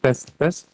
Test.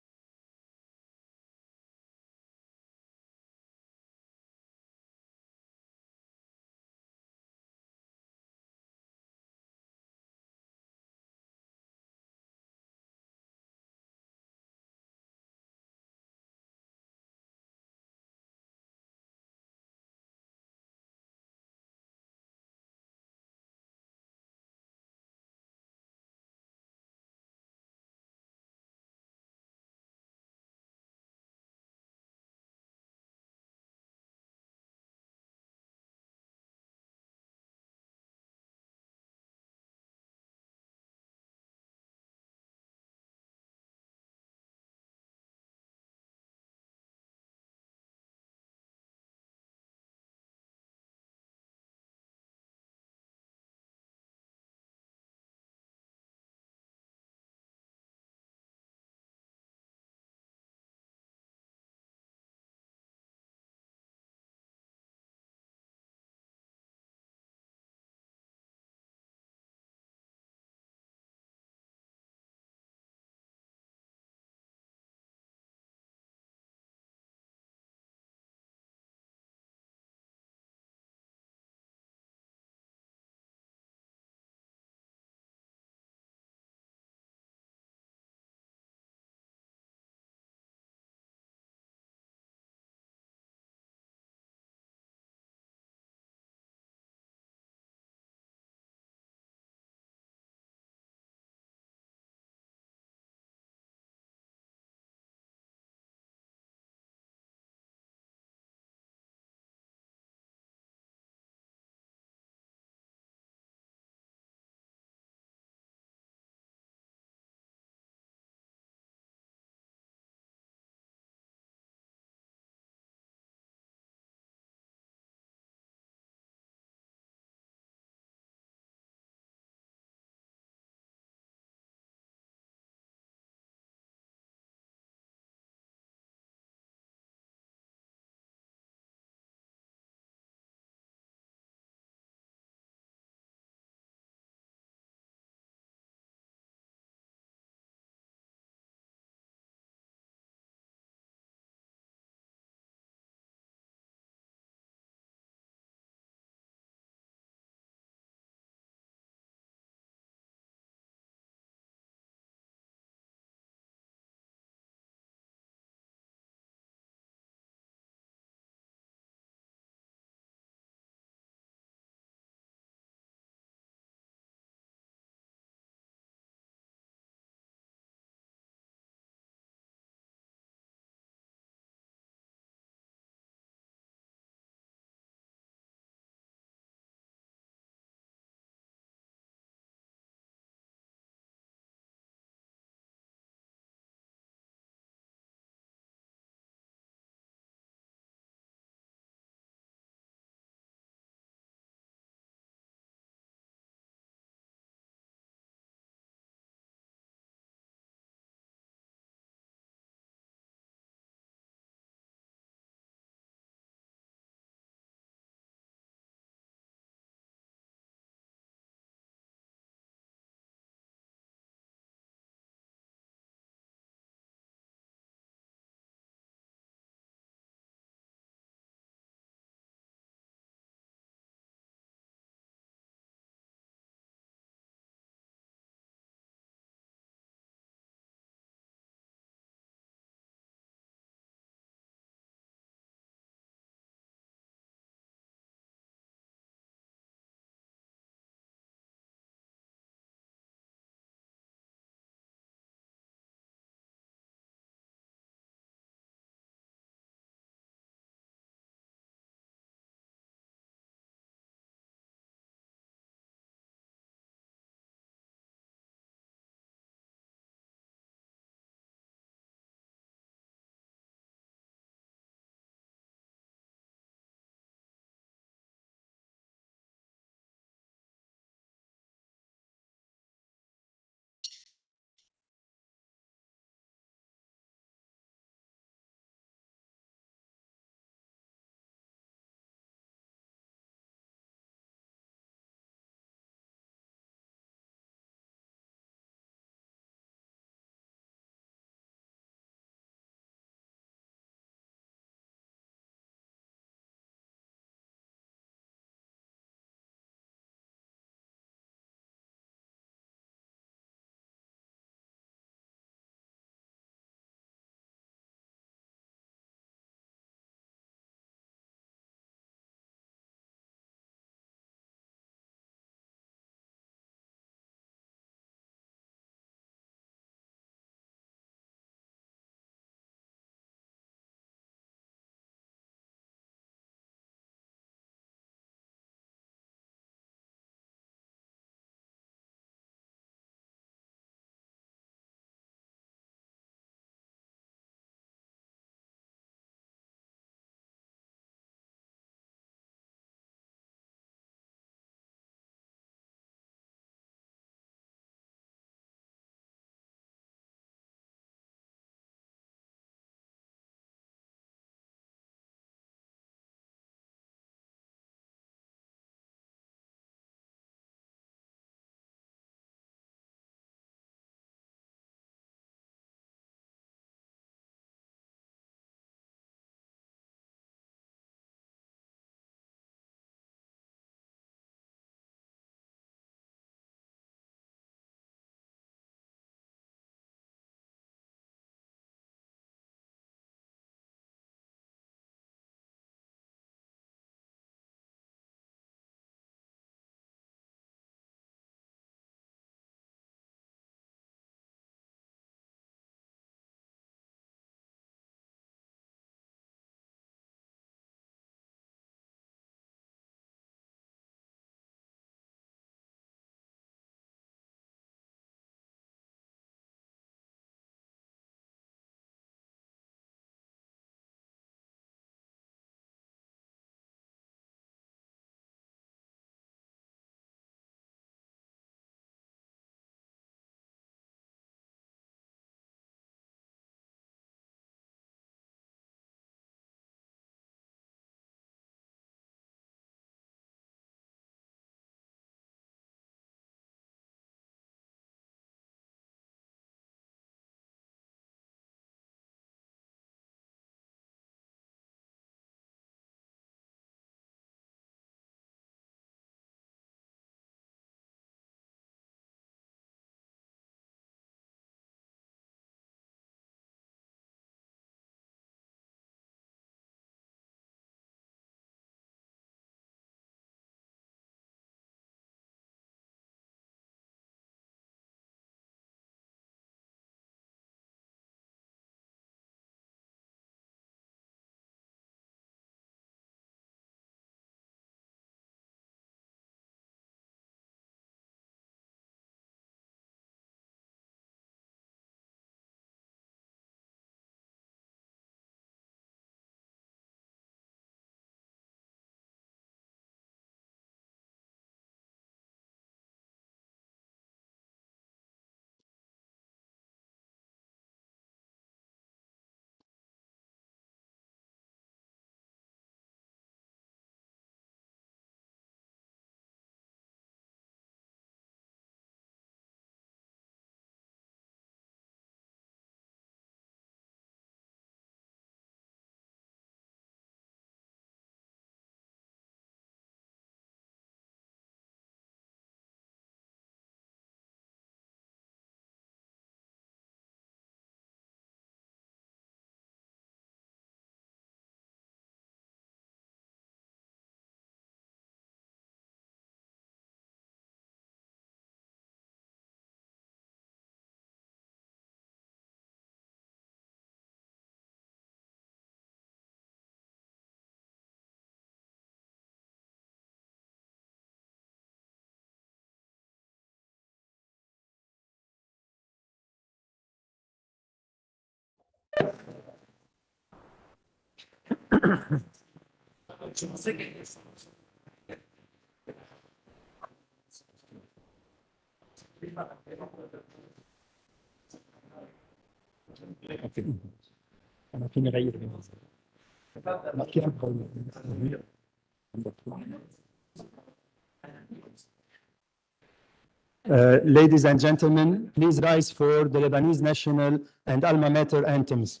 Ladies and gentlemen, please rise for the Lebanese national and alma mater anthems.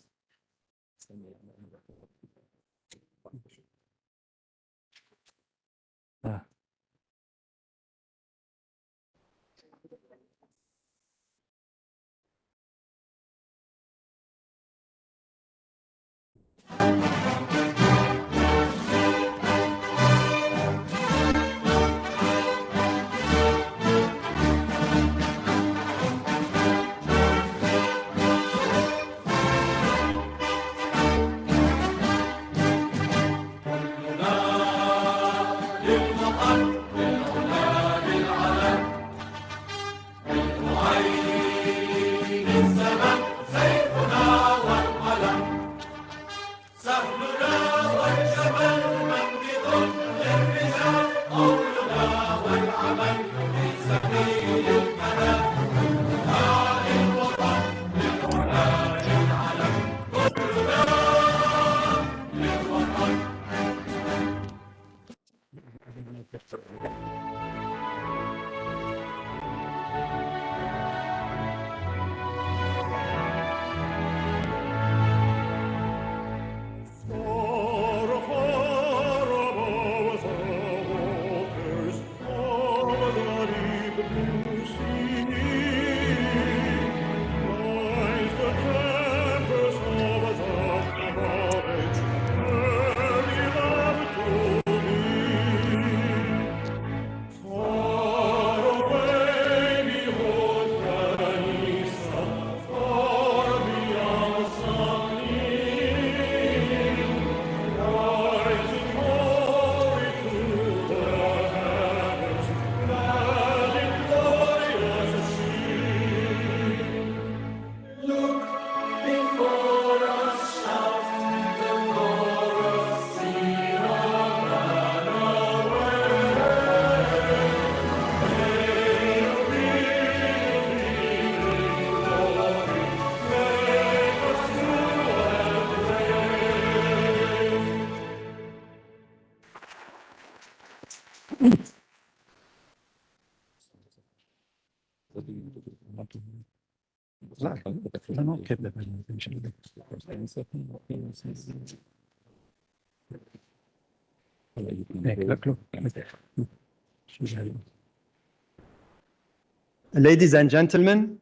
Ladies and gentlemen,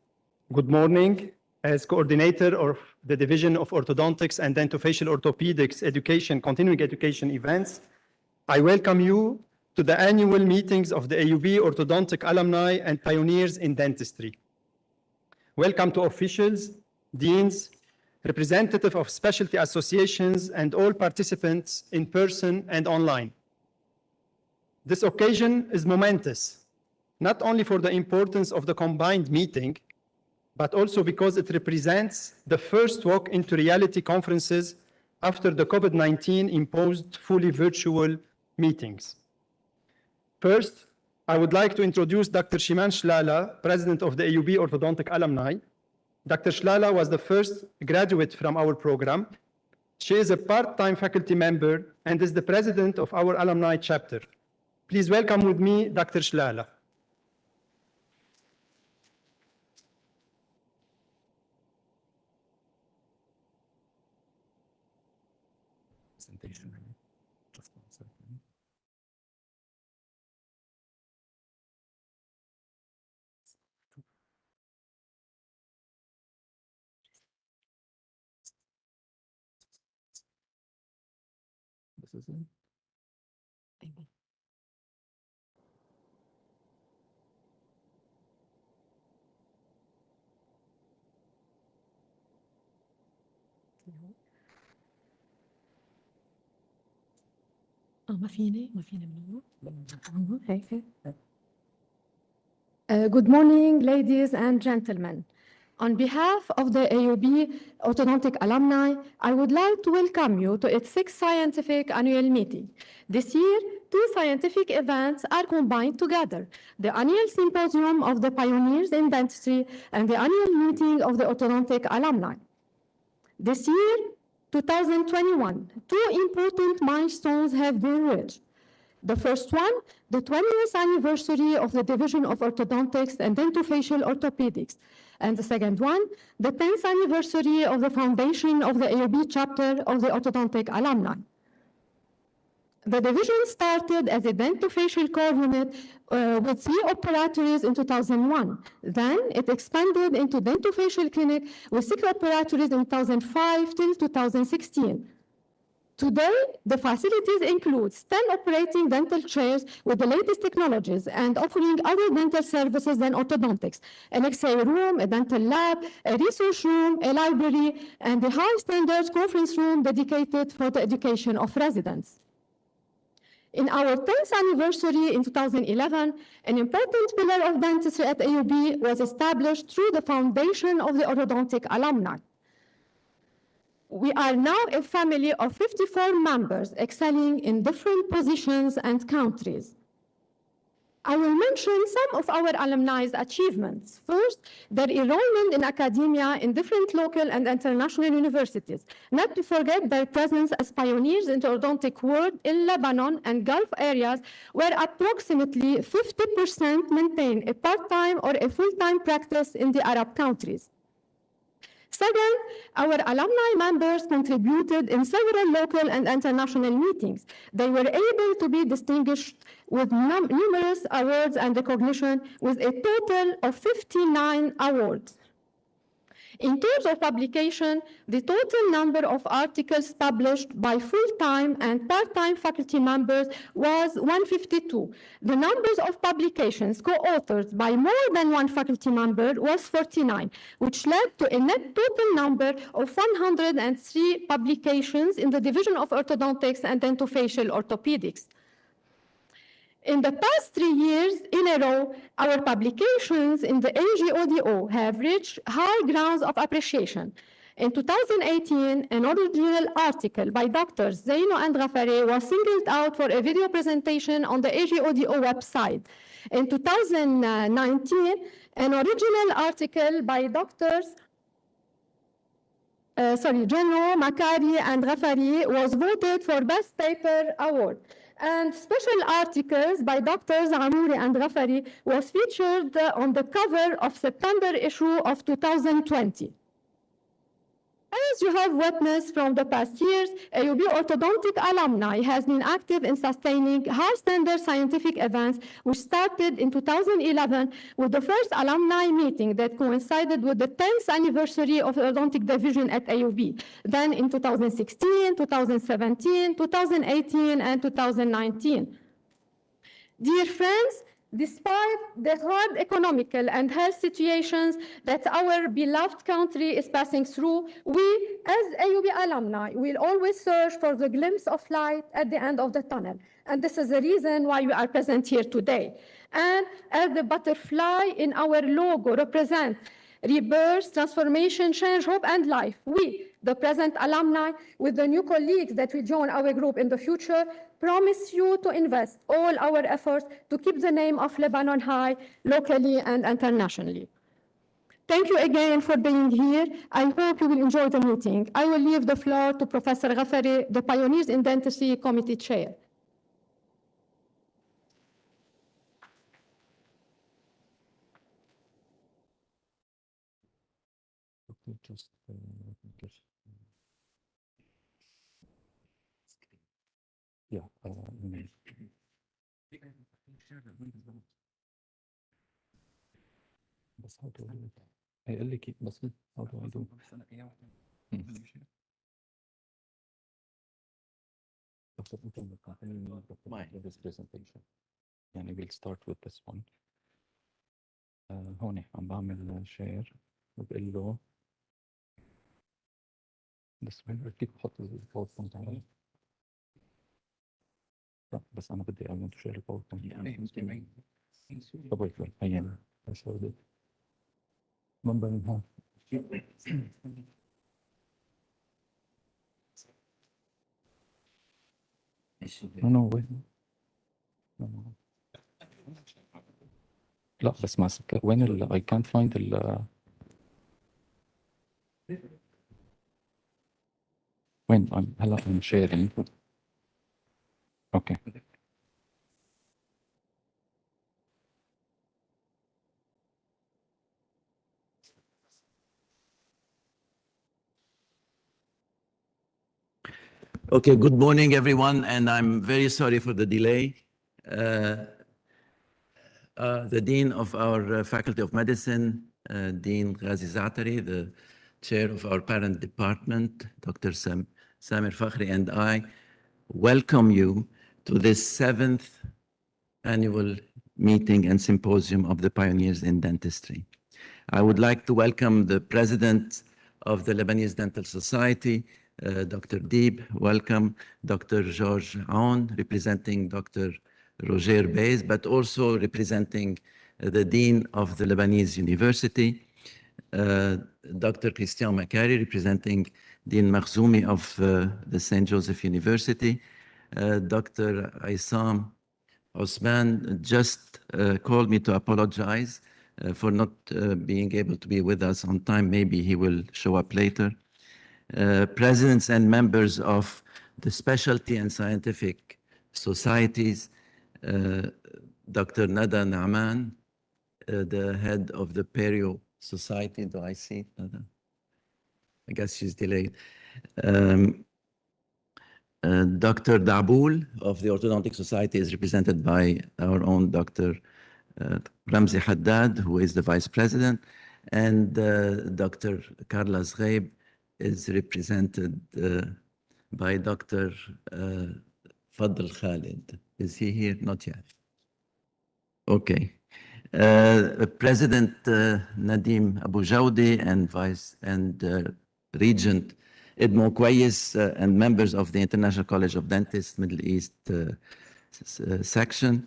good morning. As coordinator of the Division of Orthodontics and Dentofacial Orthopedics Education, Continuing Education Events, I welcome you to the annual meetings of the AUB Orthodontic Alumni and Pioneers in Dentistry. Welcome to officials, deans, representatives of specialty associations, and all participants in person and online. This occasion is momentous, not only for the importance of the combined meeting, but also because it represents the first walk into reality conferences after the COVID-19 imposed fully virtual meetings. First, I would like to introduce Dr. Shimansh Lala, President of the AUB Orthodontic Alumni. Dr. Lala was the first graduate from our program. She is a part-time faculty member and is the president of our alumni chapter. Please welcome with me Dr. Lala. Good morning, ladies and gentlemen. On behalf of the AUB Orthodontic Alumni, I would like to welcome you to its 6th scientific annual meeting. This year, 2 scientific events are combined together: the annual Symposium of the Pioneers in Dentistry and the annual meeting of the Orthodontic Alumni. This year, 2021, 2 important milestones have been reached. The first one, the 20th anniversary of the Division of Orthodontics and Dentofacial Orthopedics. And the second one, the 10th anniversary of the foundation of the AUB chapter of the Orthodontic Alumni. The division started as a dentofacial core unit with 3 operatories in 2001. Then it expanded into dentofacial clinic with 6 operatories in 2005 till 2016. Today, the facilities include 10 operating dental chairs with the latest technologies and offering other dental services than orthodontics: an X-ray room, a dental lab, a research room, a library, and a high-standards conference room dedicated for the education of residents. In our 10th anniversary in 2011, an important pillar of dentistry at AUB was established through the foundation of the Orthodontic Alumni. We are now a family of 54 members excelling in different positions and countries. I will mention some of our alumni's achievements. First, their enrollment in academia in different local and international universities, not to forget their presence as pioneers in the orthodontic world in Lebanon and Gulf areas, where approximately 50% maintain a part-time or a full-time practice in the Arab countries. Second, our alumni members contributed in several local and international meetings. They were able to be distinguished with numerous awards and recognition, with a total of 59 awards. In terms of publication, the total number of articles published by full-time and part-time faculty members was 152. The numbers of publications co-authored by more than one faculty member was 49, which led to a net total number of 103 publications in the Division of Orthodontics and Dentofacial Orthopedics. In the past 3 years in a row, our publications in the NGODO have reached high grounds of appreciation. In 2018, an original article by Drs. Zaino and Ghafari was singled out for a video presentation on the AGODO website. In 2019, an original article by Geno, Makari, and Ghafari was voted for Best Paper Award. And special articles by Drs. Amouri and Ghafari was featured on the cover of September issue of 2020. As you have witnessed from the past years, AUB Orthodontic Alumni has been active in sustaining high-standard scientific events, which started in 2011 with the first alumni meeting that coincided with the 10th anniversary of the Orthodontic Division at AUB, then in 2016, 2017, 2018, and 2019. Dear friends, despite the hard economical and health situations that our beloved country is passing through, we, as AUB alumni, will always search for the glimpse of light at the end of the tunnel. And this is the reason why we are present here today. And as the butterfly in our logo represents rebirth, transformation, change, hope, and life, we, the present alumni, with the new colleagues that will join our group in the future, promise you to invest all our efforts to keep the name of Lebanon high, locally and internationally. Thank you again for being here. I hope you will enjoy the meeting. I will leave the floor to Professor Ghafari, the Pioneers in Dentistry Committee Chair. بس how do I do it؟ هيقول لي كيف بس how do I do it؟ دكتور انت اللي بتعمل this presentation يعني we'll start with this one. هون عم بعمل share وبقول له بس كيف بحط الباوربوينت عليه؟ لا بس انا بدي اعمل share الباوربوينت. طب وait هيا شو بدي؟ من هون No, wait. No. لا بس ماسك وين I can't find وين هلا I'm sharing. Okay. Okay, good morning, everyone, and I'm very sorry for the delay. The Dean of our Faculty of Medicine, Dean Ghazi Zatari, the Chair of our Parent Department, Dr. Samir Fakhri, and I welcome you to this 7th annual meeting and symposium of the Pioneers in Dentistry. I would like to welcome the President of the Lebanese Dental Society, Dr. Deeb, welcome, Dr. George Aoun, representing Dr. Roger Beys, but also representing the Dean of the Lebanese University, Dr. Christian Macari, representing Dean Makhzoumi of the St. Joseph University, Dr. Aissam Osman just called me to apologize for not being able to be with us on time. Maybe he will show up later. Presidents and members of the specialty and scientific societies, Dr. Nada Naaman, the head of the Perio Society. Do I see Nada? I guess she's delayed. Dr. Daboul of the Orthodontic Society is represented by our own Dr. Ramzi Haddad, who is the Vice President, and Dr. Carla Zghaib is represented by Dr. Fadl Khalid. Is he here? Not yet. Okay. President Nadim Abu Jawdi and Regent Edmond Quayes and members of the International College of Dentists Middle East section,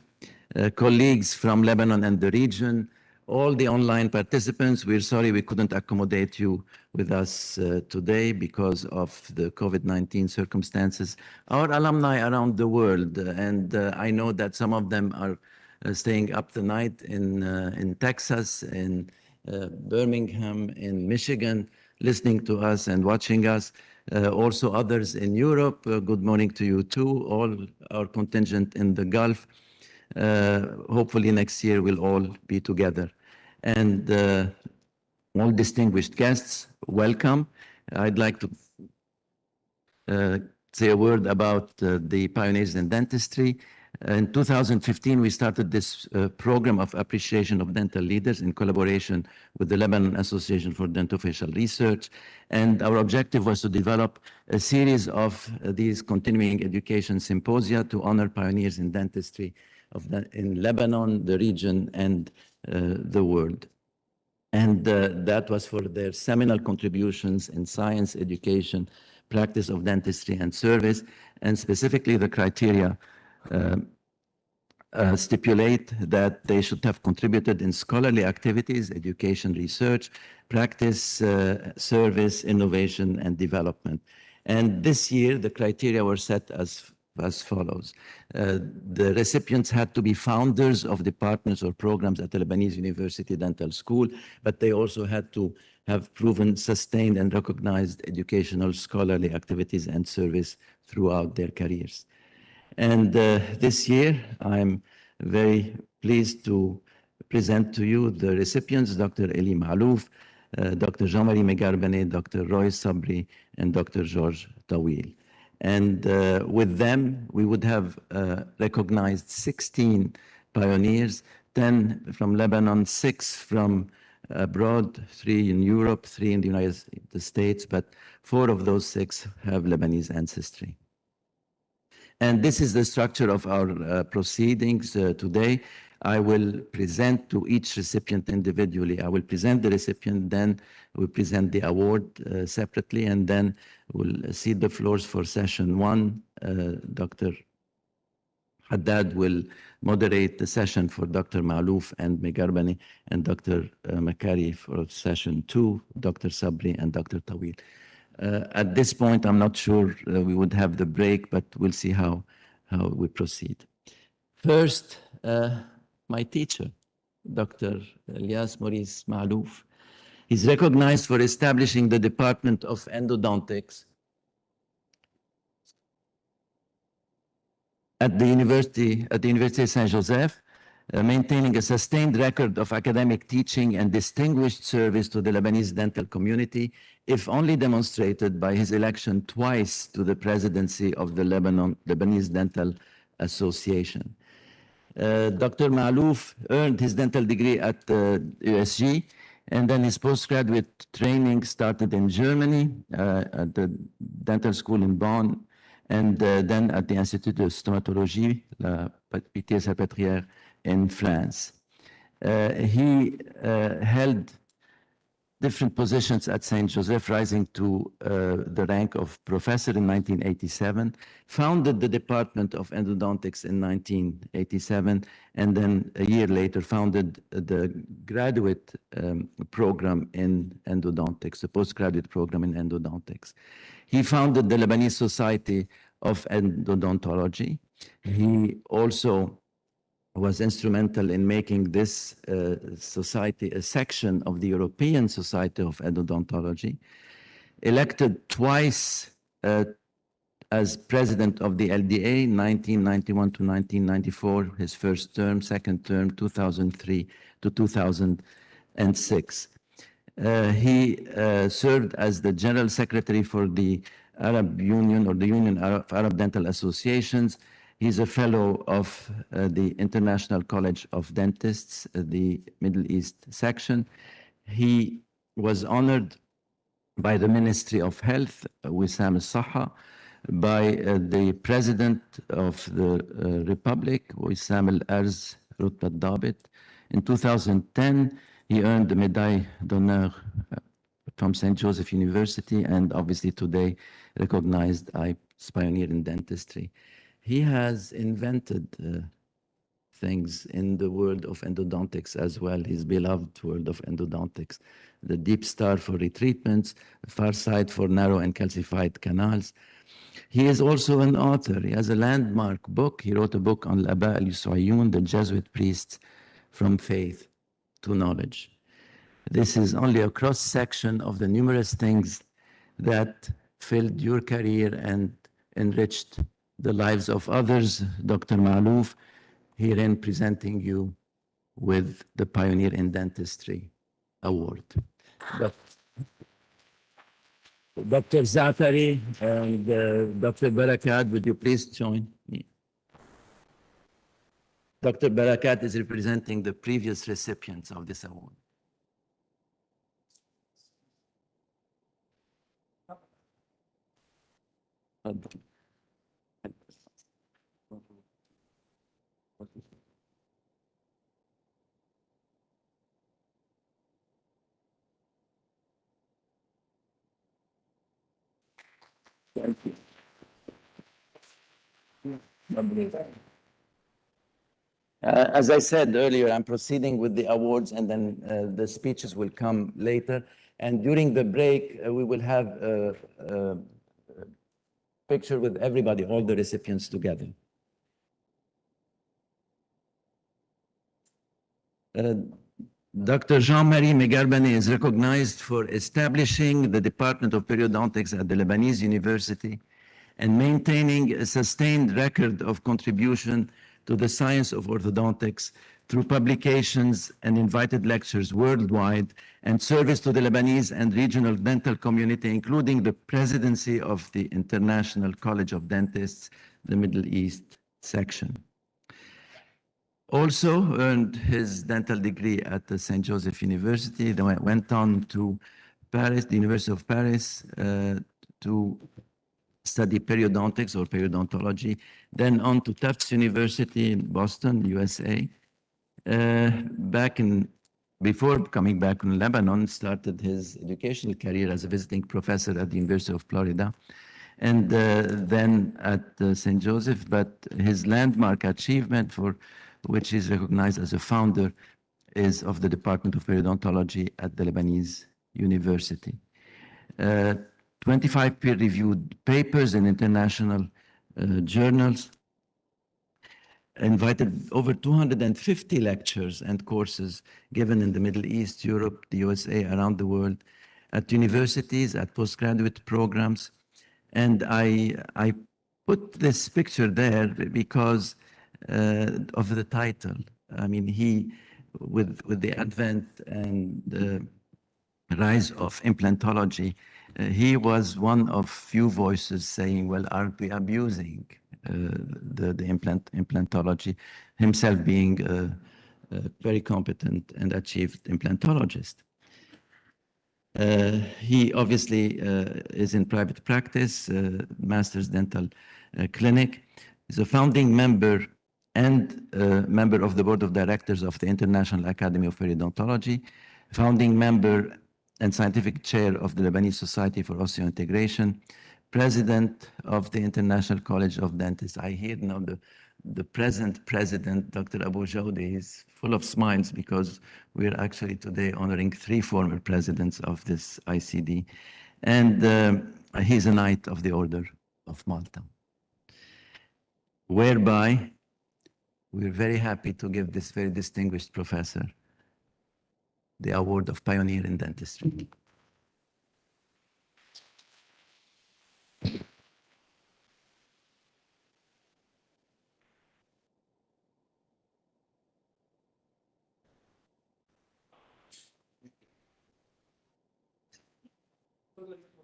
colleagues from Lebanon and the region, all the online participants. We're sorry we couldn't accommodate you with us today because of the COVID-19 circumstances. Our alumni around the world, and I know that some of them are staying up the night in Texas, in Birmingham, in Michigan, listening to us and watching us. Also others in Europe, good morning to you too, all our contingent in the Gulf. Hopefully next year we'll all be together. And all distinguished guests, welcome. I'd like to say a word about the Pioneers in Dentistry. In 2015, we started this program of appreciation of dental leaders in collaboration with the Lebanon Association for Dentofacial Research. And our objective was to develop a series of these continuing education symposia to honor pioneers in dentistry in Lebanon, the region, and the world. And that was for their seminal contributions in science, education, practice of dentistry, and service, and specifically the criteria stipulate that they should have contributed in scholarly activities, education, research, practice, service, innovation, and development. And this year, the criteria were set as follows. The recipients had to be founders of departments or programs at the Lebanese University Dental School, but they also had to have proven sustained and recognized educational, scholarly activities and service throughout their careers. And this year, I'm very pleased to present to you the recipients, Dr. Eli Malouf, Dr. Jean-Marie Megarbene, Dr. Roy Sabri, and Dr. George Tawil. And with them, we would have recognized 16 pioneers, 10 from Lebanon, 6 from abroad, 3 in Europe, 3 in the United States, but 4 of those 6 have Lebanese ancestry. And this is the structure of our proceedings today. I will present to each recipient individually. I will present the recipient, then we'll present the award separately, and then we'll cede the floors for session 1. Dr. Haddad will moderate the session for Dr. Malouf and Megarbani, and Dr. Makari for session 2, Dr. Sabri and Dr. Tawil. At this point, I'm not sure we would have the break, but we'll see how we proceed. First, my teacher, Dr. Elias Maurice Malouf. He's recognized for establishing the Department of Endodontics at the University of Saint Joseph, maintaining a sustained record of academic teaching and distinguished service to the Lebanese dental community, if only demonstrated by his election twice to the presidency of the Lebanese Dental Association. Dr. Malouf earned his dental degree at USG, and then his postgraduate training started in Germany, at the dental school in Bonn, and then at the Institut de Stomatologie, La Pitié-Salpêtrière, in France. He held different positions at Saint Joseph, rising to the rank of professor in 1987, founded the Department of Endodontics in 1987, and then a year later founded the graduate program in endodontics, the postgraduate program in endodontics. He founded the Lebanese Society of Endodontology. He also was instrumental in making this society a section of the European Society of Endodontology, elected twice as president of the LDA, 1991 to 1994, his first term, second term, 2003 to 2006. He served as the general secretary for the Arab Union, or the Union of Arab Dental Associations. He's a fellow of the International College of Dentists, the Middle East section. He was honored by the Ministry of Health, Wissam al-Saha, by the President of the Republic, Wissam al-Arz Rutbat Dabit. In 2010, he earned the Médaille d'Honneur from St. Joseph University, and obviously today recognized as pioneer in dentistry. He has invented things in the world of endodontics as well, his beloved world of endodontics. The Deep Star for retreatments, Far Side for narrow and calcified canals. He is also an author. He has a landmark book. He wrote a book on Al-Aba al-Yus'ayun, the Jesuit priests from faith to knowledge. This is only a cross-section of the numerous things that filled your career and enriched the lives of others. Dr. Malouf, herein presenting you with the Pioneer in Dentistry Award. Dr. Zatari and Dr. Barakat, would you please join me? Dr. Barakat is representing the previous recipients of this award. Thank you. As I said earlier, I'm proceeding with the awards, and then the speeches will come later. And during the break, we will have a picture with everybody, all the recipients together. Dr. Jean-Marie Megarbani is recognized for establishing the Department of Periodontics at the Lebanese University and maintaining a sustained record of contribution to the science of orthodontics through publications and invited lectures worldwide and service to the Lebanese and regional dental community, including the presidency of the International College of Dentists, the Middle East section. Also earned his dental degree at the St. Joseph University, then went on to Paris, the University of Paris, to study periodontics or periodontology, then on to Tufts University in Boston, USA. Before coming back in Lebanon, started his educational career as a visiting professor at the University of Florida, and then at St. Joseph, but his landmark achievement for which he's recognized as a founder is of the Department of Periodontology at the Lebanese University. 25 peer-reviewed papers in international journals, invited over 250 lectures and courses given in the Middle East, Europe, the USA, around the world, at universities, at postgraduate programs. And I put this picture there because of the title. I mean, with the advent and the rise of implantology, he was one of few voices saying, well, aren't we abusing the implantology, himself being a very competent and achieved implantologist. He obviously is in private practice, master's dental clinic. He's a founding member and member of the board of directors of the International Academy of Periodontology, founding member and scientific chair of the Lebanese Society for Osseointegration, president of the International College of Dentists. I hear now the present president, Dr. Abu Jawdi, is full of smiles because we're actually today honoring 3 former presidents of this ICD. And he's a Knight of the Order of Malta. Whereby we're very happy to give this very distinguished professor the award of Pioneer in Dentistry.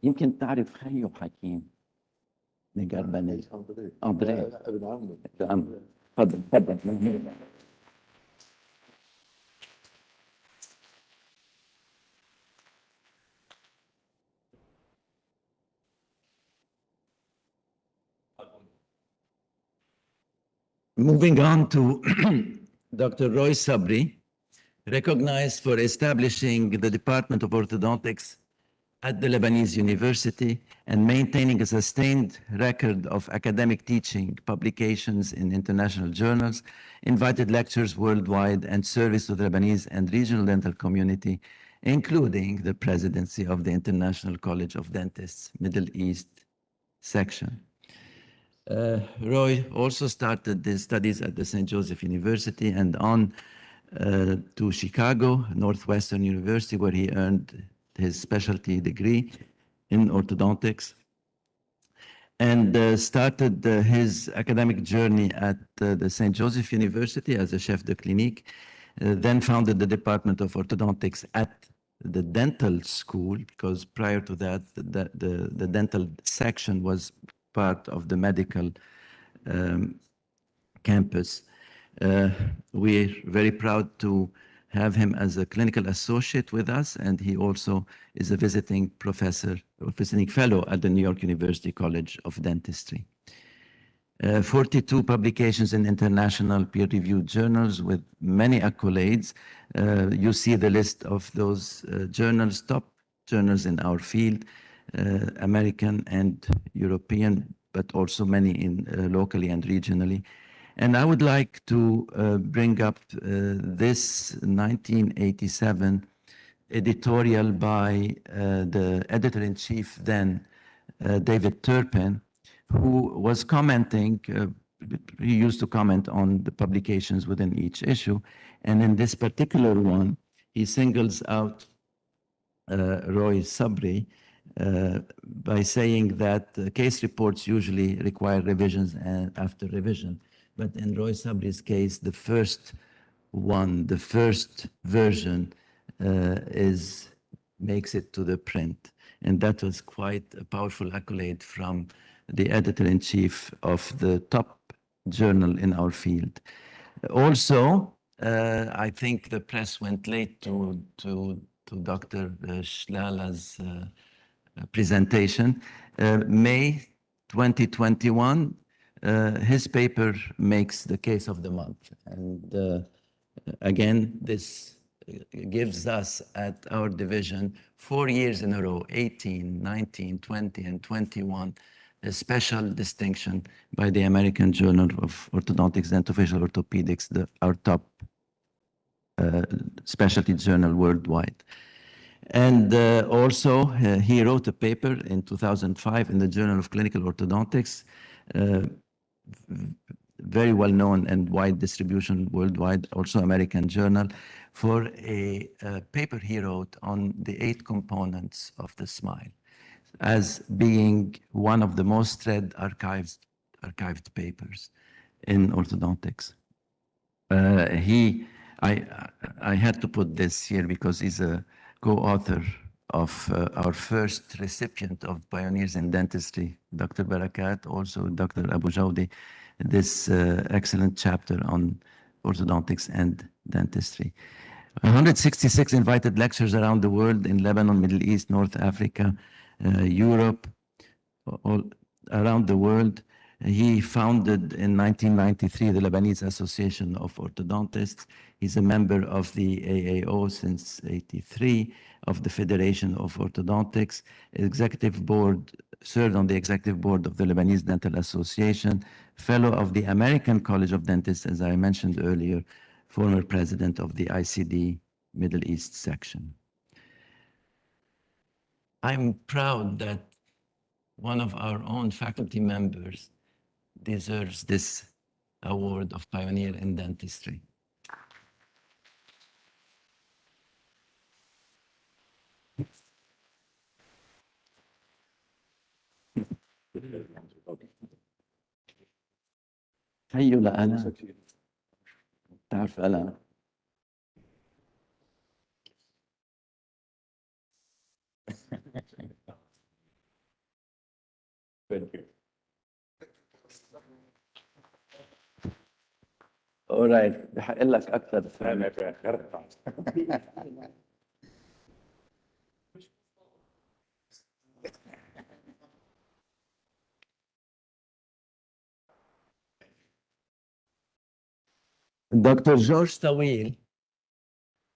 يمكن تعرف خيو حكيم نقربني أندري ابن عمي تفضل تفضل. Moving on to Dr. Roy Sabri, recognized for establishing the Department of Orthodontics at the Lebanese University and maintaining a sustained record of academic teaching, publications in international journals, invited lectures worldwide, and service to the Lebanese and regional dental community, including the presidency of the International College of Dentists Middle East section. Roy also started his studies at the St. Joseph University and on to Chicago, Northwestern University, where he earned his specialty degree in orthodontics, and started his academic journey at the St. Joseph University as a chef de clinique, then founded the Department of Orthodontics at the dental school, because prior to that, the dental section was part of the medical campus. We're very proud to have him as a clinical associate with us, and he also is a visiting professor, or visiting fellow at the New York University College of Dentistry. 42 publications in international peer-reviewed journals with many accolades. You see the list of those journals, top journals in our field, American and European, but also many in locally and regionally. And I would like to bring up this 1987 editorial by the editor-in-chief then, David Turpin, who was commenting, he used to comment on the publications within each issue. And in this particular one, he singles out Roy Sabri by saying that case reports usually require revisions and after revision. But in Roy Sabri's case, the first one, the first version makes it to the print. And that was quite a powerful accolade from the editor-in-chief of the top journal in our field. Also, I think the press went late to Dr. Lala's presentation. May 2021, his paper makes the case of the month. And again, this gives us at our division 4 years in a row, 18, 19, 20, and 21, a special distinction by the American Journal of Orthodontics and Dentofacial Orthopedics, our top specialty journal worldwide. And also, he wrote a paper in 2005 in the Journal of Clinical Orthodontics, very well known and wide distribution worldwide, also American Journal, for a paper he wrote on the 8 components of the smile as being one of the most read archived papers in orthodontics. I had to put this here because he's a co-author of our first recipient of Pioneers in Dentistry, Dr. Barakat, also Dr. Abu Jawdi, this excellent chapter on orthodontics and dentistry. 166 invited lectures around the world in Lebanon, Middle East, North Africa, Europe, all around the world. He founded in 1993 the Lebanese Association of Orthodontists. He's a member of the AAO since '83, of the Federation of Orthodontics, executive board, served on the executive board of the Lebanese Dental Association, fellow of the American College of Dentists, as I mentioned earlier, former president of the ICD Middle East section. I'm proud that one of our own faculty members deserves this award of Pioneer in Dentistry. هيو لأنا تعرف أنا alright بحق لك أكثر Dr. George Tawil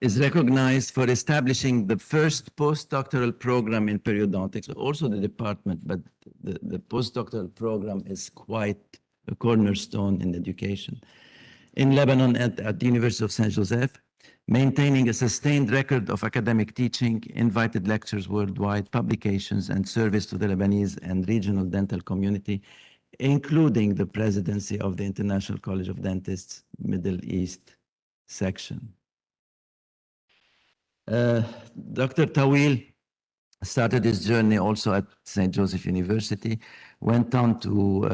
is recognized for establishing the first postdoctoral program in periodontics, also the department, but the postdoctoral program is quite a cornerstone in education. In Lebanon at the University of Saint Joseph, maintaining a sustained record of academic teaching, invited lectures worldwide, publications, and service to the Lebanese and regional dental community, including the presidency of the International College of Dentists Middle East section. Dr. Tawil started his journey also at St. Joseph University, went on to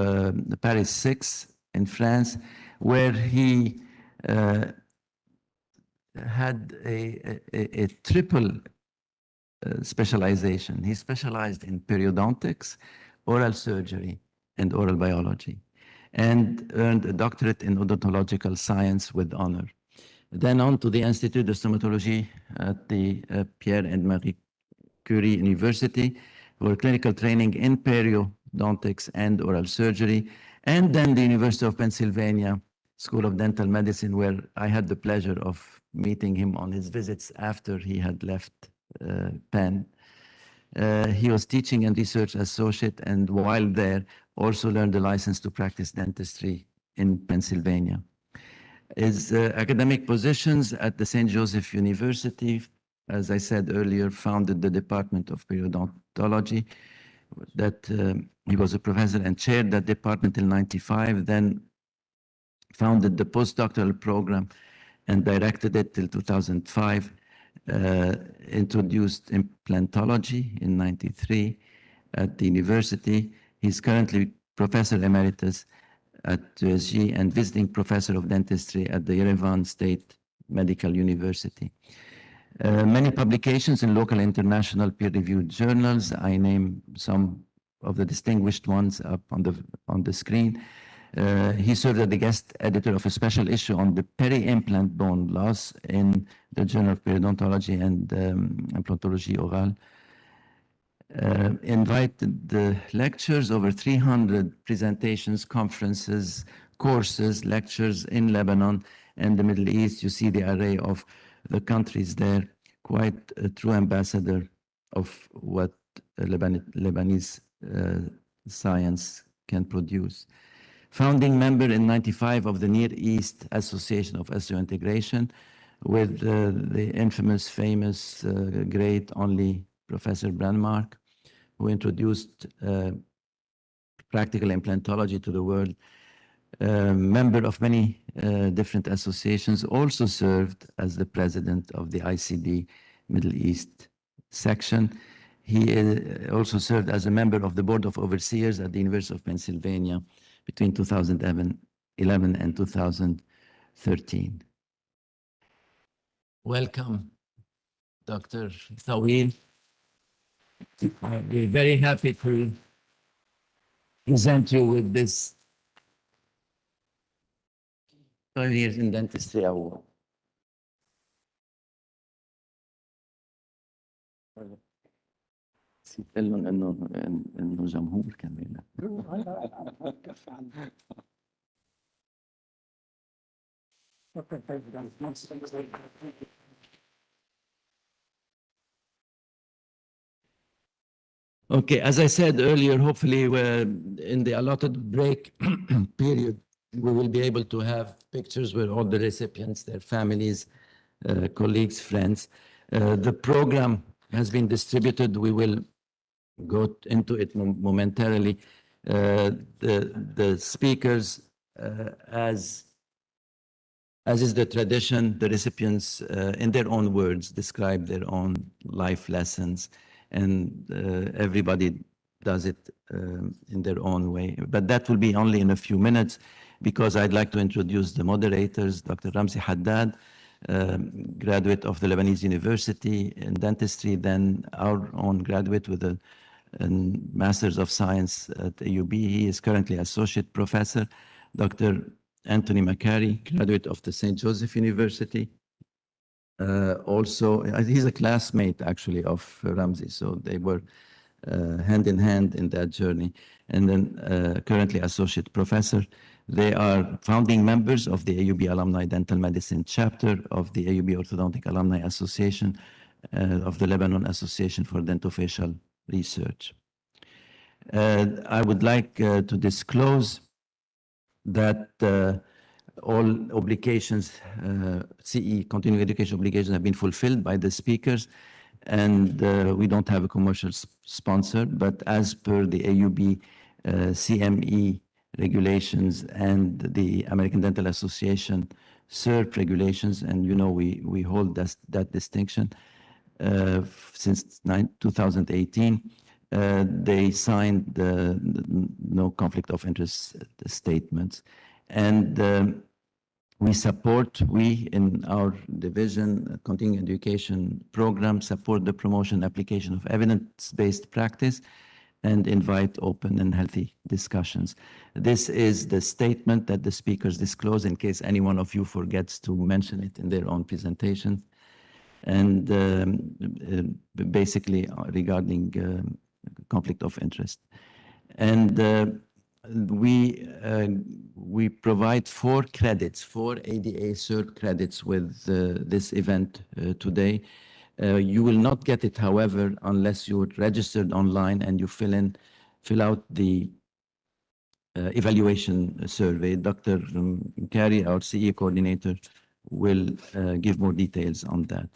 Paris 6 in France, where he had a triple specialization. He specialized in periodontics, oral surgery, and oral biology, and earned a doctorate in odontological science with honor. Then on to the Institut de Stomatologie at the Pierre and Marie Curie University for clinical training in periodontics and oral surgery, and then the University of Pennsylvania School of Dental Medicine, where I had the pleasure of meeting him on his visits after he had left Penn. He was teaching and research associate, and while there, also learned the license to practice dentistry in Pennsylvania. His academic positions at the St. Joseph University, as I said earlier, founded the Department of Periodontology, that he was a professor and chaired that department in '95, then founded the postdoctoral program and directed it till 2005, introduced implantology in '93 at the university. He's currently Professor Emeritus at USG and visiting Professor of Dentistry at the Yerevan State Medical University. Many publications in local and international peer-reviewed journals. I name some of the distinguished ones up on the screen. He served as the guest editor of a special issue on the peri-implant bone loss in the Journal of Periodontology and Implantologie Orale. Invited the lectures, over 300 presentations, conferences, courses, lectures in Lebanon and the Middle East. You see the array of the countries there, quite a true ambassador of what Lebanese science can produce. Founding member in '95 of the Near East Association of Osseointegration with the infamous, famous, great only Professor Brandmark, who introduced practical implantology to the world. Member of many different associations, also served as the president of the ICD Middle East section. He also served as a member of the Board of Overseers at the University of Pennsylvania between 2011 and 2013. Welcome, Dr. Tawil. We're very happy to present you with this 5 years in dentistry award. نسيت لهم انه جمهور كمان. Okay, as I said earlier, hopefully we're in the allotted break period, we will be able to have pictures with all the recipients, their families, colleagues, friends. The program has been distributed. We will go into it momentarily. The speakers, as is the tradition, the recipients, in their own words, describe their own life lessons, and everybody does it in their own way. But that will be only in a few minutes, because I'd like to introduce the moderators. Dr. Ramzi Haddad, graduate of the Lebanese University in dentistry, then our own graduate with a Master's of Science at AUB. He is currently Associate Professor. Dr. Anthony Macari, graduate of the St. Joseph University. Also, he's a classmate actually of Ramzi, so they were hand in hand in that journey. And then currently Associate Professor. They are founding members of the AUB Alumni Dental Medicine Chapter of the AUB Orthodontic Alumni Association, of the Lebanon Association for Dentofacial Research. I would like to disclose that all obligations, CE, continuing education obligations, have been fulfilled by the speakers, and we don't have a commercial sponsor, but as per the AUB CME regulations and the American Dental Association CERT regulations, and you know we hold that distinction since 2018, they signed the no conflict of interest statements. And we in our division, continuing education program, support the promotion and application of evidence-based practice and invite open and healthy discussions. This is the statement that the speakers disclose in case any one of you forgets to mention it in their own presentation. And basically regarding conflict of interest. And we provide 4 credits, 4 ADA CERT credits with this event today. You will not get it, however, unless you're registered online and you fill out the evaluation survey. Dr. Kari, our CE coordinator, will give more details on that.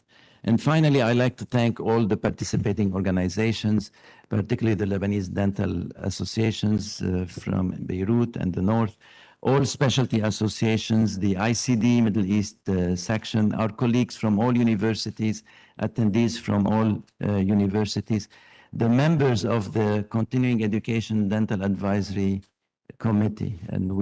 And finally, I'd like to thank all the participating organizations, particularly the Lebanese dental associations from Beirut and the North, all specialty associations, the ICD Middle East section, our colleagues from all universities, attendees from all universities, the members of the Continuing Education Dental Advisory Committee, and we